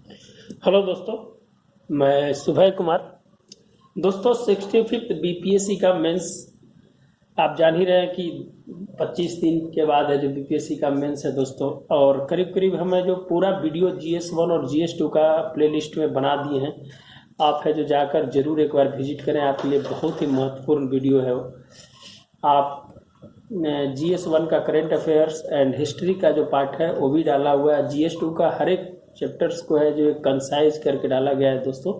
Hello दोस्तों, मैं सुभय कुमार। दोस्तों, 65th बीपीएससी का मेंस आप जान ही रहे हैं कि 25 दिन के बाद है जो बीपीएससी का मेंस है दोस्तों। और करीब करीब हमें जो पूरा वीडियो GS1 और GS2 का प्लेलिस्ट में बना दिए हैं। आप है जो जाकर जरूर एक बार विजिट करें, आपके लिए बहुत ही महत्वपूर्ण वीडियो है वो। आप GS1 का करेंट अफेयर्स एंड हिस्ट्री का जो पार्ट है वो भी डाला हुआ है। GS2 का हर एक चैप्टर्स को है जो कंसाइज करके डाला गया है दोस्तों।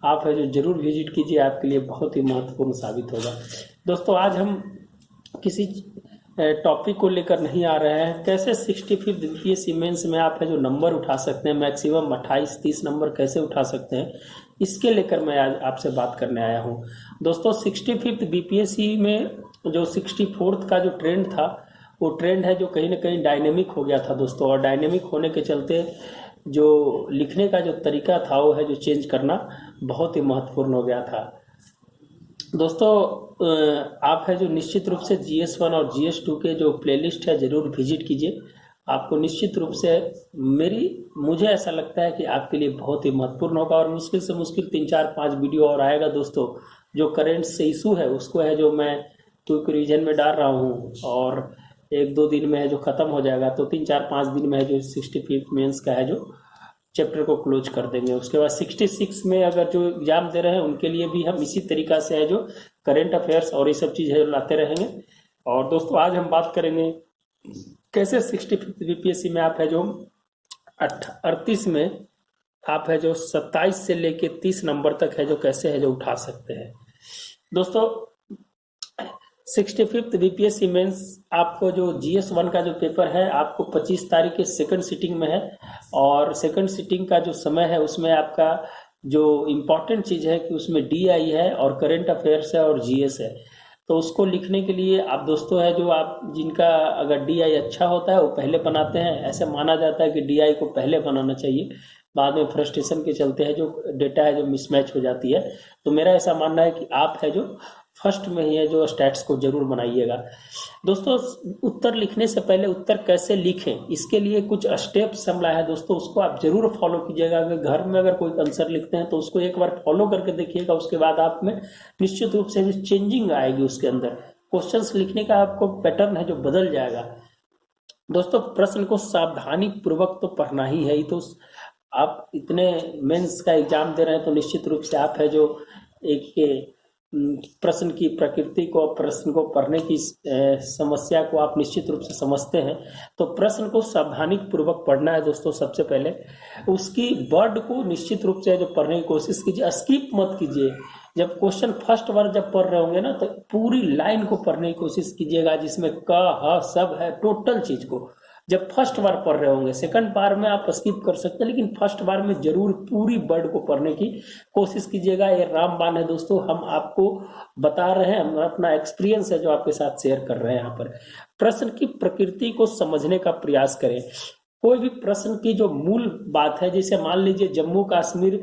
आप है जो जरूर विजिट कीजिए, आपके लिए बहुत ही महत्वपूर्ण साबित होगा। दोस्तों, आज हम किसी टॉपिक को लेकर नहीं आ रहे हैं। कैसे 65th बीपीएससी मेंस में आप है जो नंबर उठा सकते हैं, मैक्सिमम 28-30 नंबर कैसे उठा सकते हैं, इसके लेकर मैं आज आपसे बात करने आया हूं। दोस्तों, 65th बीपीएससी में जो 64th का जो ट्रेंड था, वो ट्रेंड है जो कहीं ना कहीं डायनेमिक हो गया था दोस्तों। और डायनेमिक होने के चलते जो लिखने का जो तरीका था वो है जो चेंज करना बहुत ही महत्वपूर्ण हो गया था दोस्तों। आप है जो निश्चित रूप से GS1 और GS2 के जो प्लेलिस्ट है जरूर विजिट कीजिए। आपको निश्चित रूप से मुझे ऐसा लगता है कि आपके लिए बहुत ही महत्वपूर्ण होगा। और मुश्किल से मुश्किल 3-4-5 वीडियो और आएगा दोस्तों। जो करेंट से इशू है उसको है जो मैं क्विक रिवीजन में डाल रहा हूँ, और 1-2 दिन में है जो खत्म हो जाएगा। तो 3-4-5 दिन में है जो 65th मेंस का है जो चैप्टर को क्लोज कर देंगे। उसके बाद 66 में अगर जो एग्जाम दे रहे हैं उनके लिए भी हम इसी तरीका से है जो करेंट अफेयर्स और ये सब चीज़ लाते रहेंगे। और दोस्तों, आज हम बात करेंगे कैसे 65th बीपीएससी में आप है जो 38 में आप है जो 27 से लेके 30 नंबर तक है जो कैसे है जो उठा सकते हैं। दोस्तों, 65th बीपीएससी मेंस आपको जो GS1 का जो पेपर है आपको 25 तारीख के सेकंड सिटिंग में है। और सेकंड सिटिंग का जो समय है उसमें आपका जो इम्पोर्टेंट चीज़ है कि उसमें DI है और करेंट अफेयर्स है और GS है। तो उसको लिखने के लिए आप दोस्तों है जो आप जिनका अगर DI अच्छा होता है वो पहले बनाते हैं। ऐसे माना जाता है कि DI को पहले बनाना चाहिए, बाद में फ्रस्ट्रेशन के चलते है जो डेटा है जो मिसमैच हो जाती है। तो मेरा ऐसा मानना है कि आप है जो फर्स्ट में ही है जो स्टैट्स को जरूर बनाइएगा। दोस्तों, उत्तर लिखने से पहले उत्तर कैसे लिखें इसके लिए कुछ स्टेप्स हम लाए हैं दोस्तों, उसको आप जरूर फॉलो कीजिएगा। अगर घर में अगर कोई आंसर लिखते हैं तो उसको एक बार फॉलो करके देखिएगा। उसके बाद आप में निश्चित रूप से चेंजिंग आएगी, उसके अंदर क्वेश्चंस लिखने का आपको पैटर्न है जो बदल जाएगा। दोस्तों, प्रश्न को सावधानी पूर्वक तो पढ़ना ही है ही। तो आप इतने मेंस का एग्जाम दे रहे हैं तो निश्चित रूप से आप है जो एक प्रश्न की प्रकृति को, प्रश्न को पढ़ने की समस्या को आप निश्चित रूप से समझते हैं। तो प्रश्न को सावधानी पूर्वक पढ़ना है दोस्तों। सबसे पहले उसकी वर्ड को निश्चित रूप से जो पढ़ने की कोशिश कीजिए, स्किप मत कीजिए। जब क्वेश्चन फर्स्ट बार जब पढ़ रहे होंगे ना तो पूरी लाइन को पढ़ने की कोशिश कीजिएगा, जिसमें क ह सब है, टोटल चीज को। जब फर्स्ट बार पढ़ रहे होंगे, सेकंड बार में आप स्किप कर सकते हैं, लेकिन फर्स्ट बार में जरूर पूरी वर्ड को पढ़ने की कोशिश कीजिएगा। ये रामबाण है दोस्तों, हम आपको बता रहे हैं, हम अपना एक्सपीरियंस है जो आपके साथ शेयर कर रहे हैं। यहाँ पर प्रश्न की प्रकृति को समझने का प्रयास करें। कोई भी प्रश्न की जो मूल बात है, जैसे मान लीजिए जम्मू कश्मीर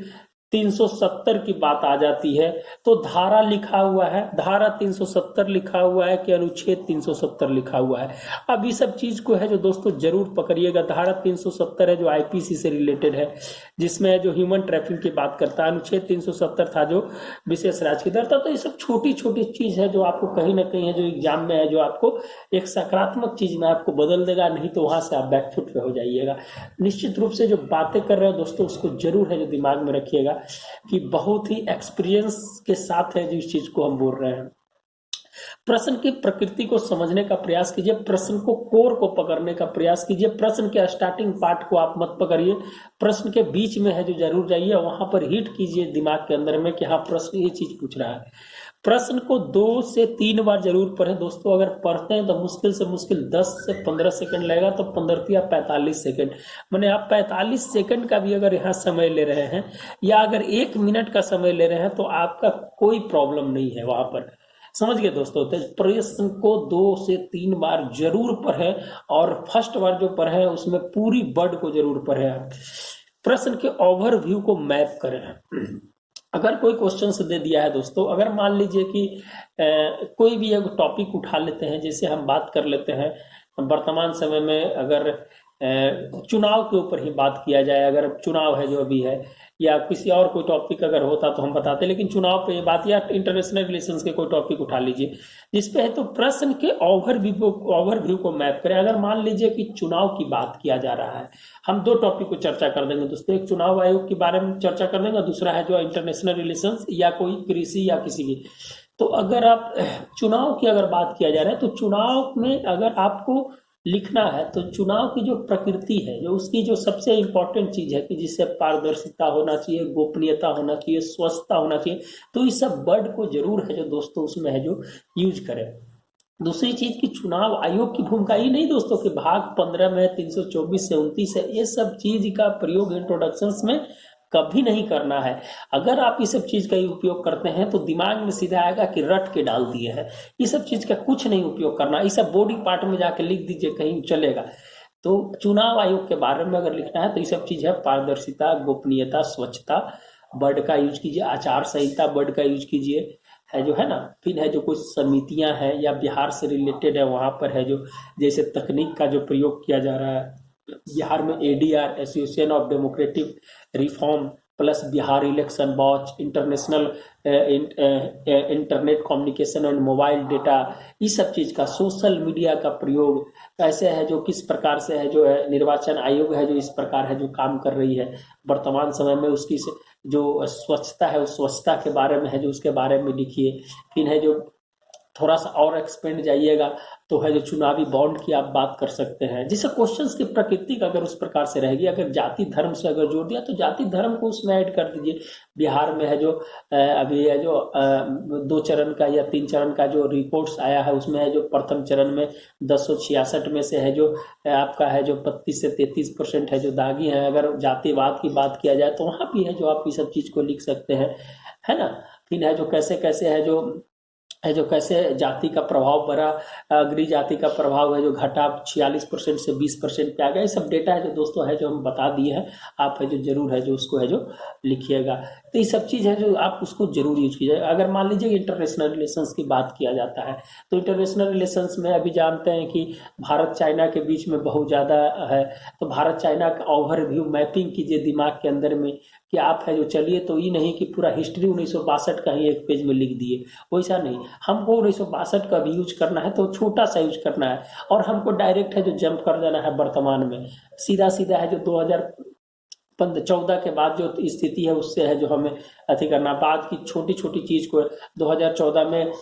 370 की बात आ जाती है तो धारा लिखा हुआ है, धारा 370 लिखा हुआ है कि अनुच्छेद 370 लिखा हुआ है। अब ये सब चीज को है जो दोस्तों जरूर पकड़िएगा। धारा 370 है जो आईपीसी से रिलेटेड है, जिसमें जो ह्यूमन ट्रैफिकिंग की बात करता है। अनुच्छेद 370 था जो विशेष राज्य की दर था। तो ये सब छोटी छोटी चीज है जो आपको कहीं ना कहीं है जो एग्जाम में है जो आपको एक सकारात्मक चीज में आपको बदल देगा, नहीं तो वहां से आप बैकफुट पे हो जाइएगा। निश्चित रूप से जो बातें कर रहे हो दोस्तों उसको जरूर है जो दिमाग में रखिएगा कि बहुत ही एक्सपीरियंस के साथ है जो इस चीज को हम बोल रहे हैं। प्रश्न की प्रकृति को समझने का प्रयास कीजिए, प्रश्न को कोर को पकड़ने का प्रयास कीजिए। प्रश्न के स्टार्टिंग पार्ट को आप मत पकड़िए, प्रश्न के बीच में है जो जरूर जाइए, वहां पर हिट कीजिए दिमाग के अंदर में कि हाँ प्रश्न ये चीज पूछ रहा है। प्रश्न को 2 से 3 बार जरूर पढ़ें दोस्तों। अगर पढ़ते हैं तो मुश्किल से मुश्किल 10 से 15 सेकंड लगेगा, तो 15 या 45 सेकंड, मैंने आप 45 सेकंड का भी अगर यहाँ समय ले रहे हैं या अगर 1 मिनट का समय ले रहे हैं तो आपका कोई प्रॉब्लम नहीं है वहां पर। समझ गए दोस्तों। तो प्रश्न को 2 से 3 बार जरूर पढ़ें, और फर्स्ट बार जो पढ़े उसमें पूरी वर्ड को जरूर पढ़ें। प्रश्न के ओवरव्यू को मैप करें। अगर कोई क्वेश्चन से दे दिया है दोस्तों, अगर मान लीजिए कि कोई भी एक टॉपिक उठा लेते हैं, जैसे हम बात कर लेते हैं वर्तमान समय में, अगर चुनाव के ऊपर ही बात किया जाए, अगर चुनाव है जो अभी है, या किसी और कोई टॉपिक अगर होता तो हम बताते, लेकिन चुनाव पे ये बात, या इंटरनेशनल रिलेशंस के कोई टॉपिक उठा लीजिए जिस पे है, तो प्रश्न के ओवरव्यू को मैप करें। अगर मान लीजिए कि चुनाव की बात किया जा रहा है, हम दो टॉपिक को चर्चा कर देंगे दोस्तों, एक चुनाव आयोग के बारे में चर्चा कर देंगे, दूसरा है जो इंटरनेशनल रिलेशंस या कोई कृषि या किसी भी। तो अगर आप चुनाव की अगर बात किया जा रहा है, तो चुनाव में अगर आपको लिखना है, तो चुनाव की जो प्रकृति है, जो उसकी जो सबसे इंपॉर्टेंट चीज है कि जिससे पारदर्शिता होना चाहिए, गोपनीयता होना चाहिए, स्वच्छता होना चाहिए, तो इस सब वर्ड को जरूर है जो दोस्तों उसमें है जो यूज करें। दूसरी चीज की चुनाव आयोग की भूमिका ही नहीं दोस्तों कि भाग 15 में 324 से 29 है, ये सब चीज का प्रयोग इंट्रोडक्शंस में कभी नहीं करना है। अगर आप इस सब चीज का ही उपयोग करते हैं तो दिमाग में सीधा आएगा कि रट के डाल दिए है, ये सब चीज का कुछ नहीं उपयोग करना, ये सब बॉडी पार्ट में जाके लिख दीजिए, कहीं चलेगा। तो चुनाव आयोग के बारे में अगर लिखना है तो ये सब चीज है, पारदर्शिता, गोपनीयता, स्वच्छता, वर्ड का यूज कीजिए, आचार संहिता वर्ड का यूज कीजिए, है जो है ना। फिर है जो कुछ समितियां हैं या बिहार से रिलेटेड है, वहां पर है जो जैसे तकनीक का जो प्रयोग किया जा रहा है, बिहार में ADR, association of democratic reform, plus Bihar election watch, international internet communication and mobile data, इस सब चीज का, सोशल मीडिया का प्रयोग कैसे है, जो किस प्रकार से है जो है निर्वाचन आयोग है जो इस प्रकार है जो काम कर रही है वर्तमान समय में, उसकी जो स्वच्छता है उस स्वच्छता के बारे में है जो उसके बारे में लिखिए। फिर है जो थोड़ा सा और एक्सपेंड जाइएगा तो है जो चुनावी बॉन्ड की आप बात कर सकते हैं, जिससे क्वेश्चंस की प्रकृति का अगर उस प्रकार से रहेगी, अगर जाति धर्म से अगर जोड़ दिया तो जाति धर्म को उसमें ऐड कर दीजिए। बिहार में है जो अभी है जो 2 चरण का या 3 चरण का जो रिपोर्ट्स आया है, उसमें है जो प्रथम चरण में 1066 में से है जो आपका है जो 32 से 33% है जो दागी है। अगर जातिवाद की बात किया जाए तो वहां भी है जो आप इस सब चीज को लिख सकते हैं, है ना। फिर है जो कैसे कैसे है जो कैसे जाति का प्रभाव बढ़ा, अग्री जाति का प्रभाव है जो घटा 46% से 20% पे आ गया। ये सब डेटा है जो दोस्तों है जो हम बता दिए हैं, आप है जो जरूर है जो उसको है जो लिखिएगा। तो ये सब चीज है जो आप उसको जरूर यूज कीजिए। अगर मान लीजिए इंटरनेशनल रिलेशंस की बात किया जाता है, तो इंटरनेशनल रिलेशंस में अभी जानते हैं कि भारत चाइना के बीच में बहुत ज्यादा है, तो भारत चाइना का ओवरव्यू मैपिंग कीजिए दिमाग के अंदर में कि आप है जो चलिए, तो ये नहीं कि पूरा हिस्ट्री 1962 का ही एक पेज में लिख दिए, वैसा नहीं। हमको 1962 का भी यूज करना है तो छोटा सा यूज करना है, और हमको डायरेक्ट है जो जंप कर देना है वर्तमान में, सीधा सीधा है जो 2014 के बाद जो स्थिति है उससे है जो हमें अति करना। बाद की छोटी छोटी चीज को 2014 में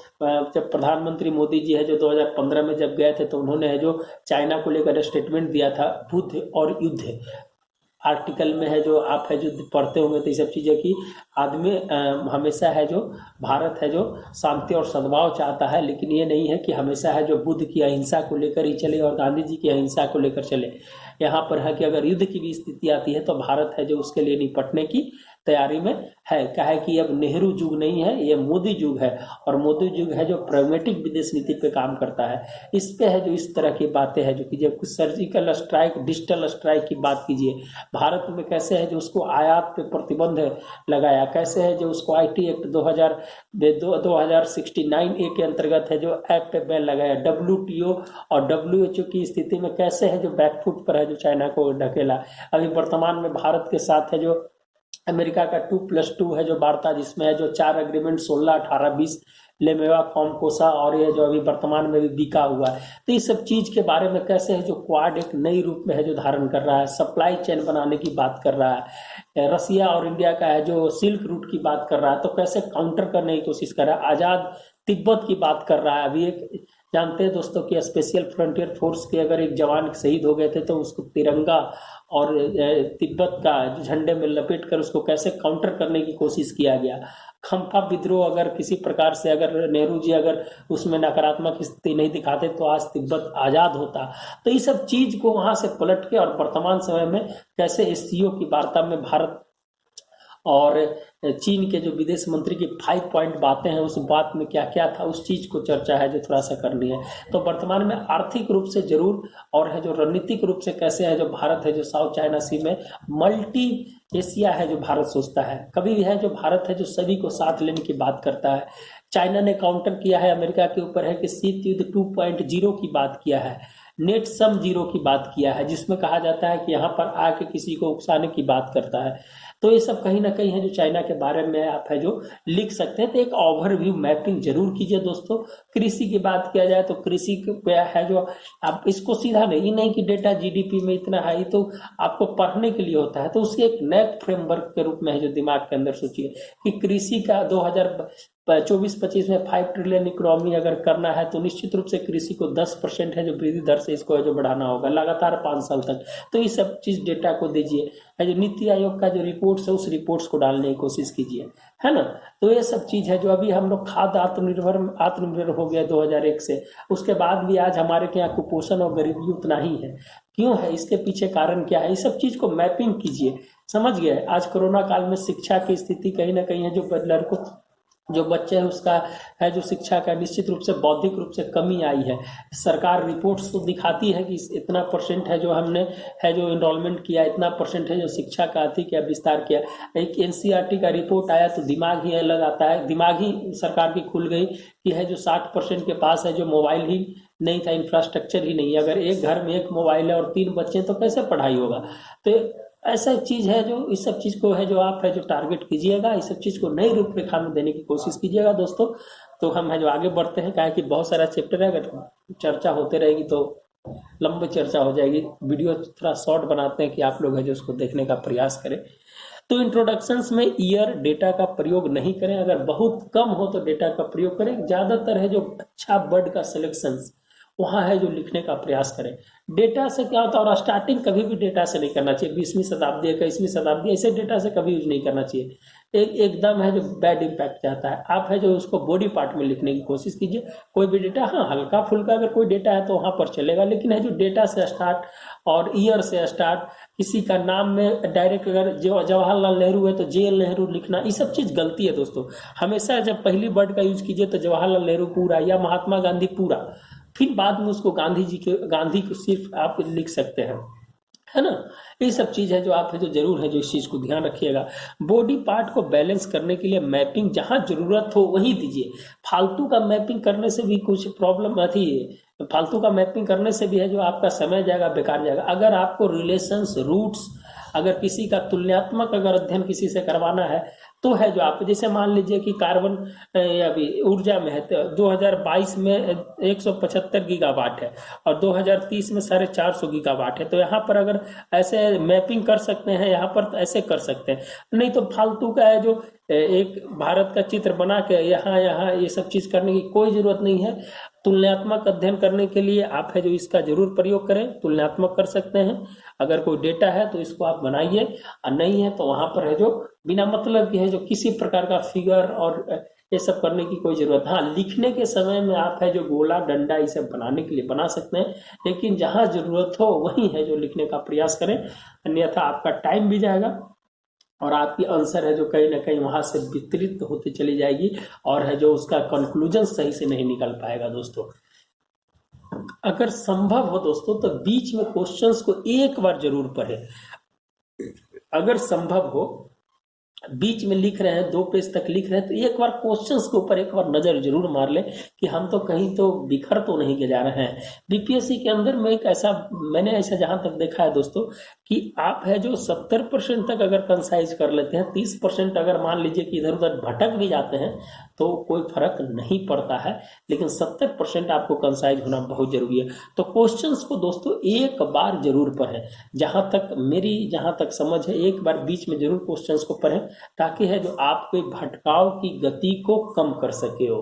जब प्रधानमंत्री मोदी जी है जो 2015 में जब गए थे, तो उन्होंने है जो चाइना को लेकर स्टेटमेंट दिया था, बुद्ध और युद्ध आर्टिकल में है जो आप है जो पढ़ते होंगे, तो ये सब चीजें कि आदमी हमेशा है जो भारत है जो शांति और सद्भाव चाहता है, लेकिन ये नहीं है कि हमेशा है जो बुद्ध की अहिंसा को लेकर ही चले और गांधी जी की अहिंसा को लेकर चले। यहाँ पर है कि अगर युद्ध की भी स्थिति आती है तो भारत है जो उसके लिए निपटने की तैयारी में है। क्या है कि अब नेहरू युग नहीं है, ये मोदी युग है, और मोदी युग है जो प्रैग्मेटिक विदेश नीति पे काम करता है। इस पे है जो इस तरह की बातें है जो कीजिए। कुछ सर्जिकल स्ट्राइक, डिजिटल स्ट्राइक की बात कीजिए, भारत में कैसे है जो उसको आयात पे प्रतिबंध लगाया, कैसे है जो उसको IT एक्ट 2069 ए के अंतर्गत है जो ऐप पे बैन लगाया, WTO और WHO की स्थिति में कैसे है जो बैकफुट पर है जो चाइना को ढकेला। अभी वर्तमान में भारत के साथ है जो अमेरिका का 2+2 है जो वार्ता, जिसमें है जो 4 एग्रीमेंट 16, 18, 20 लेमेवा, फॉर्म कोसा, और ये जो अभी वर्तमान में भी बिका हुआ है। तो इस सब चीज के बारे में कैसे है जो क्वाड एक नई रूप में है जो धारण कर रहा है, सप्लाई चेन बनाने की बात कर रहा है, रसिया और इंडिया का है जो सिल्क रूट की बात कर रहा है, तो कैसे काउंटर करने की कोशिश कर रहा है, आजाद तिब्बत की बात कर रहा है। अभी एक जानते हैं दोस्तों कि स्पेशल फ्रंटियर फोर्स के अगर एक जवान शहीद हो गए थे, तो उसको तिरंगा और तिब्बत का झंडे में लपेट कर उसको कैसे काउंटर करने की कोशिश किया गया। खम्फा विद्रोह अगर किसी प्रकार से अगर नेहरू जी अगर उसमें नकारात्मक स्थिति नहीं दिखाते तो आज तिब्बत आजाद होता। तो ये सब चीज को वहां से पलट के और वर्तमान समय में कैसे SCO की वार्ता में भारत और चीन के जो विदेश मंत्री की 5 पॉइंट बातें हैं, उस बात में क्या क्या था, उस चीज को चर्चा है जो थोड़ा सा करनी है। तो वर्तमान में आर्थिक रूप से जरूर, और है जो रणनीतिक रूप से कैसे है जो भारत है जो साउथ चाइना सी में मल्टी एशिया है जो भारत सोचता है। कभी भी है जो भारत है जो सभी को साथ लेने की बात करता है। चाइना ने काउंटर किया है अमेरिका के ऊपर है कि शीत युद्ध 2.0 की बात किया है, नेट सम जीरो की बात किया है, जिसमें कहा जाता है कि यहाँ पर आके किसी को उकसाने की बात करता है। तो ये सब कहीं ना कहीं है जो चाइना के बारे में आप है जो लिख सकते हैं। तो एक ओवरव्यू मैपिंग जरूर कीजिए दोस्तों। कृषि की बात किया जाए तो कृषि पे है जो आप इसको सीधा नहीं कि डेटा जीडीपी में इतना है, तो आपको पढ़ने के लिए होता है। तो उसके एक नए फ्रेमवर्क के रूप में है जो दिमाग के अंदर सोचिए कि कृषि का 2024-25 में 5 ट्रिलियन इकोनॉमी अगर करना है तो निश्चित रूप से कृषि को 10% है जो वृद्धि दर से इसको है जो बढ़ाना होगा लगातार 5 साल तक। तो ये सब चीज डेटा को दीजिए, है जो नीति आयोग का जो रिपोर्ट्स है उस रिपोर्ट्स को डालने की कोशिश कीजिए, है ना। तो ये सब चीज है जो अभी हम लोग खाद्य आत्मनिर्भर हो गया 2001 से, उसके बाद भी आज हमारे के यहाँ कुपोषण और गरीबी उतना ही है। क्यों है, इसके पीछे कारण क्या है, इस सब चीज को मैपिंग कीजिए। समझ गए। आज कोरोना काल में शिक्षा की स्थिति कहीं ना कहीं है जो लड़कों जो बच्चे हैं उसका है जो शिक्षा का निश्चित रूप से बौद्धिक रूप से कमी आई है। सरकार रिपोर्ट्स तो दिखाती है कि इतना परसेंट है जो हमने है जो एनरोलमेंट किया, इतना परसेंट है जो शिक्षा का अति किया, विस्तार किया। एक एनसीईआरटी का रिपोर्ट आया तो दिमाग ही अलग आता है, दिमाग ही सरकार की खुल गई कि है जो 60% के पास है जो मोबाइल ही नहीं था, इंफ्रास्ट्रक्चर ही नहीं है। अगर एक घर में एक मोबाइल है और 3 बच्चे तो कैसे पढ़ाई होगा। तो ऐसा चीज है जो इस सब चीज को है जो आप है जो टारगेट कीजिएगा, इस सब चीज को नई रूपरेखा में देने की कोशिश कीजिएगा दोस्तों। तो हम है जो आगे बढ़ते हैं, क्या है कि बहुत सारा चैप्टर है, अगर चर्चा होते रहेगी तो लंबी चर्चा हो जाएगी। वीडियो थोड़ा शॉर्ट बनाते हैं कि आप लोग है जो उसको देखने का प्रयास करें। तो इंट्रोडक्शंस में ईयर डेटा का प्रयोग नहीं करें, अगर बहुत कम हो तो डेटा का प्रयोग करें। ज्यादातर है जो अच्छा वर्ड का सिलेक्शन वहां है जो लिखने का प्रयास करें। डेटा से क्या होता है, और स्टार्टिंग कभी भी डेटा से नहीं करना चाहिए। 20वीं शताब्दी 21वीं शताब्दी ऐसे डेटा से कभी यूज नहीं करना चाहिए। एकदम है जो बैड इम्पैक्ट जाता है। आप है जो उसको बॉडी पार्ट में लिखने की कोशिश कीजिए। कोई भी डेटा, हाँ हल्का फुल्का अगर कोई डेटा है तो वहां पर चलेगा, लेकिन है जो डेटा से स्टार्ट और ईयर से स्टार्ट, किसी का नाम में डायरेक्ट अगर जो जवाहरलाल नेहरू है तो जेएल नेहरू लिखना, ये सब चीज गलती है दोस्तों। हमेशा जब पहली वर्ड का यूज कीजिए तो जवाहरलाल नेहरू पूरा या महात्मा गांधी पूरा, फिर बाद में उसको गांधी को सिर्फ आप लिख सकते हैं, है ना। ये सब चीज है जो आप है जो जरूर है जो इस चीज को ध्यान रखिएगा। बॉडी पार्ट को बैलेंस करने के लिए मैपिंग जहां जरूरत हो वही दीजिए। फालतू का मैपिंग करने से भी कुछ प्रॉब्लम आती है। फालतू का मैपिंग करने से भी है जो आपका समय जाएगा, बेकार जाएगा। अगर आपको रिलेशंस, रूट्स, अगर किसी का तुलनात्मक अगर अध्ययन किसी से करवाना है तो है जो आप जैसे मान लीजिए कि कार्बन अभी ऊर्जा में है तो 2022 में 175 गीगावाट है और 2030 में 450 गीगावाट है। तो यहाँ पर अगर ऐसे मैपिंग कर सकते हैं, यहाँ पर तो ऐसे कर सकते हैं। नहीं तो फालतू का है जो एक भारत का चित्र बना के यहाँ यहाँ ये सब चीज करने की कोई जरूरत नहीं है। तुलनात्मक अध्ययन करने के लिए आप है जो इसका जरूर प्रयोग करें। तुलनात्मक कर सकते हैं, अगर कोई डेटा है तो इसको आप बनाइए, और नहीं है तो वहां पर है जो बिना मतलब की है जो किसी प्रकार का फिगर और ये सब करने की कोई जरूरत। हाँ, लिखने के समय में आप है जो गोला डंडा ये सब बनाने के लिए बना सकते हैं, लेकिन जहां जरूरत हो वही है जो लिखने का प्रयास करें, अन्यथा आपका टाइम भी जाएगा और आपकी आंसर है जो कहीं ना कहीं वहां से वितरित होती चली जाएगी और है जो उसका कंक्लूजन सही से नहीं निकल पाएगा दोस्तों। अगर संभव हो दोस्तों तो बीच में क्वेश्चंस को एक बार जरूर पढ़ें। अगर संभव हो, बीच में लिख रहे हैं 2 पेज तक लिख रहे हैं तो एक बार क्वेश्चंस के ऊपर एक बार नजर जरूर मार ले कि हम तो कहीं तो बिखर तो नहीं के जा रहे हैं। बीपीएससी के अंदर में एक ऐसा मैंने ऐसा जहां तक देखा है दोस्तों कि आप है जो 70% तक अगर कंसाइज कर लेते हैं, 30% अगर मान लीजिए कि इधर उधर भटक भी जाते हैं तो कोई फर्क नहीं पड़ता है, लेकिन 70% आपको कंसाइज होना बहुत जरूरी है। तो क्वेश्चंस को दोस्तों एक बार जरूर पढ़ें। जहां तक समझ है एक बार बीच में जरूर क्वेश्चंस को पढ़ें, ताकि है जो आपके भटकाव की गति को कम कर सके हो।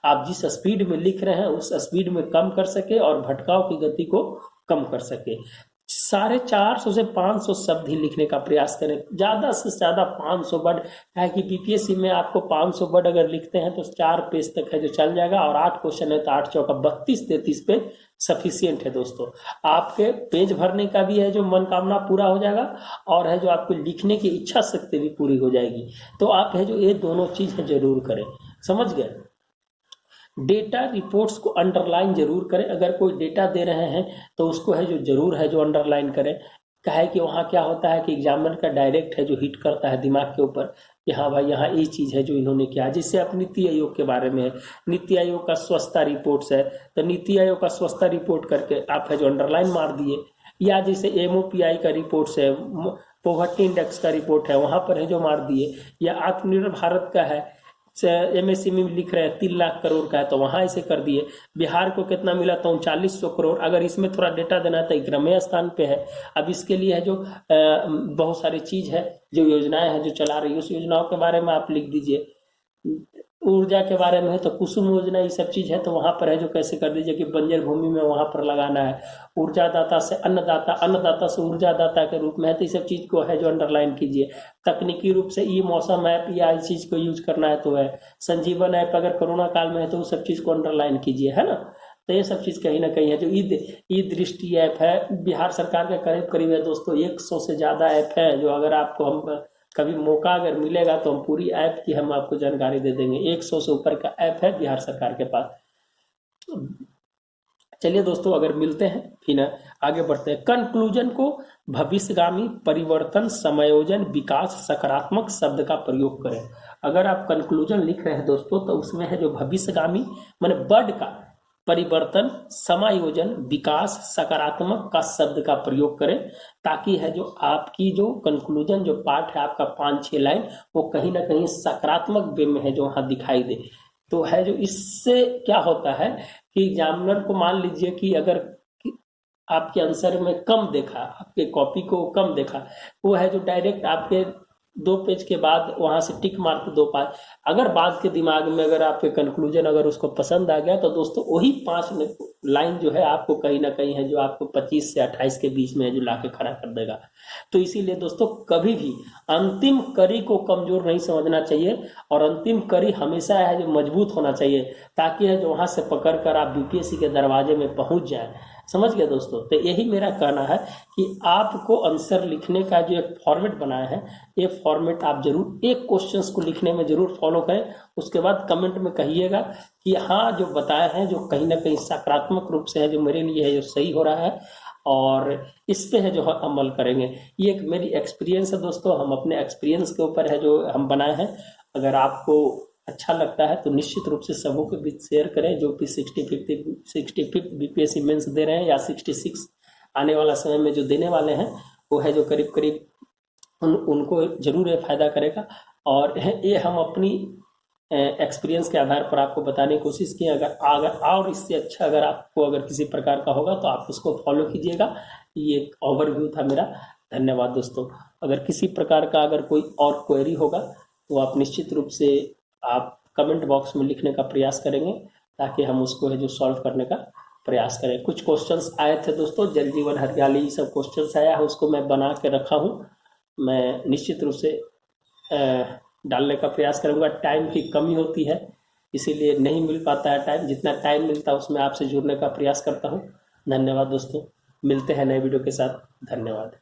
आप जिस स्पीड में लिख रहे हैं उस स्पीड में कम कर सके और भटकाव की गति को कम कर सके। 450 से 500 शब्द ही लिखने का प्रयास करें, ज्यादा से ज्यादा 500 वर्ड। है कि बीपीएससी में आपको 500 वर्ड अगर लिखते हैं तो 4 पेज तक है जो चल जाएगा, और 8 क्वेश्चन है तो 8 चौका 32-33 पेज सफिशियंट है दोस्तों। आपके पेज भरने का भी है जो मनोकामना पूरा हो जाएगा और है जो आपको लिखने की इच्छा शक्ति भी पूरी हो जाएगी। तो आप है जो ये दोनों चीज है जरूर करें। समझ गए। डेटा रिपोर्ट्स को अंडरलाइन जरूर करें। अगर कोई डेटा दे रहे हैं तो उसको है जो जरूर है जो अंडरलाइन करें। क्या है कि वहाँ क्या होता है कि एग्जामिनर का डायरेक्ट है जो हिट करता है दिमाग के ऊपर कि हाँ भाई यहाँ ये चीज़ है जो इन्होंने किया। जिससे आप नीति आयोग के बारे में है, नीति आयोग का स्वच्छता रिपोर्ट्स है, तो नीति आयोग का स्वच्छता रिपोर्ट करके आप है जो अंडरलाइन मार दिए। या जैसे MOPI का रिपोर्ट्स है, पॉवर्टी इंडेक्स का रिपोर्ट है, वहाँ पर है जो मार दिए। या आत्मनिर्भर भारत का है, MSME में लिख रहे हैं 3 लाख करोड़ का है, तो वहाँ ऐसे कर दिए। बिहार को कितना मिला तो 3900 करोड़। अगर इसमें थोड़ा डेटा देना तो 11वें स्थान पे है। अब इसके लिए है जो बहुत सारी चीज़ है, जो योजनाएं हैं जो चला रही है, उस योजनाओं के बारे में आप लिख दीजिए। ऊर्जा के बारे में है तो कुसुम योजना, ये सब चीज़ है, तो वहाँ पर है जो कैसे कर दीजिए कि बंजर भूमि में वहाँ पर लगाना है। ऊर्जादाता से अन्नदाता, अन्नदाता से ऊर्जादाता के रूप में है, तो इस सब चीज़ को है जो अंडरलाइन कीजिए। तकनीकी रूप से ई मौसम ऐप या इस चीज़ को यूज करना है तो है। संजीवन ऐप अगर कोरोना काल में है तो उस सब चीज़ को अंडरलाइन कीजिए, है ना। तो ये सब चीज़ कहीं ना कहीं है। जो ई दृष्टि ऐप है बिहार सरकार के करीब करीब है दोस्तों 100 से ज़्यादा ऐप है, जो अगर आपको हम कभी मौका अगर मिलेगा तो हम पूरी ऐप की हम आपको जानकारी दे देंगे। 100 से ऊपर का ऐप है बिहार सरकार के पास। चलिए दोस्तों, अगर मिलते हैं फिर आगे बढ़ते हैं। कंक्लूजन को भविष्यगामी परिवर्तन समायोजन विकास सकारात्मक शब्द का प्रयोग करें। अगर आप कंक्लूजन लिख रहे हैं दोस्तों तो उसमें है जो भविष्यगामी माने वर्ड का परिवर्तन समायोजन विकास सकारात्मक का शब्द का प्रयोग करें, ताकि है जो आपकी जो कंक्लूजन जो पार्ट है आपका 5-6 लाइन वो कहीं ना कहीं सकारात्मक वे में है जो वहाँ दिखाई दे। तो है जो इससे क्या होता है कि एग्जामिनर को मान लीजिए कि अगर आपके आंसर में कम देखा, आपके कॉपी को कम देखा, वो है जो डायरेक्ट आपके 2 पेज के बाद वहां से टिक मार के 2 पाँच। अगर बाद के दिमाग में अगर आपके कंक्लूजन अगर उसको पसंद आ गया तो दोस्तों वही 5 लाइन जो है आपको कहीं ना कहीं है जो आपको 25 से 28 के बीच में है जो लाके खड़ा कर देगा। तो इसीलिए दोस्तों कभी भी अंतिम कड़ी को कमजोर नहीं समझना चाहिए, और अंतिम कड़ी हमेशा है जो मजबूत होना चाहिए, ताकि है जो वहां से पकड़ कर आप BPSC के दरवाजे में पहुंच जाए। समझ गए दोस्तों। तो यही मेरा कहना है कि आपको आंसर लिखने का जो एक फॉर्मेट बनाया है, ये फॉर्मेट आप जरूर एक क्वेश्चंस को लिखने में जरूर फॉलो करें। उसके बाद कमेंट में कहिएगा कि हाँ जो बताया है जो कहीं ना कहीं सकारात्मक रूप से है जो मेरे लिए है जो सही हो रहा है, और इस पे है जो अमल करेंगे। ये एक मेरी एक्सपीरियंस है दोस्तों, हम अपने एक्सपीरियंस के ऊपर है जो हम बनाए हैं। अगर आपको अच्छा लगता है तो निश्चित रूप से सबों के बीच शेयर करें, जो कि 65 BPSC मेंस दे रहे हैं या 66 आने वाला समय में जो देने वाले हैं, वो है जो करीब करीब उनको जरूर ये फायदा करेगा। और ये हम अपनी एक्सपीरियंस के आधार पर आपको बताने की कोशिश की। अगर और इससे अच्छा अगर आपको अगर किसी प्रकार का होगा तो आप उसको फॉलो कीजिएगा। ये एक ओवरव्यू था मेरा। धन्यवाद दोस्तों। अगर किसी प्रकार का अगर कोई और क्वेरी होगा तो आप निश्चित रूप से आप कमेंट बॉक्स में लिखने का प्रयास करेंगे, ताकि हम उसको है जो सॉल्व करने का प्रयास करें। कुछ क्वेश्चंस आए थे दोस्तों, जल जीवन हरियाली सब क्वेश्चंस आया है, उसको मैं बना के रखा हूँ। मैं निश्चित रूप से डालने का प्रयास करूँगा। टाइम की कमी होती है इसीलिए नहीं मिल पाता है टाइम, जितना टाइम मिलता है उसमें आपसे जुड़ने का प्रयास करता हूँ। धन्यवाद दोस्तों, मिलते हैं नए वीडियो के साथ। धन्यवाद।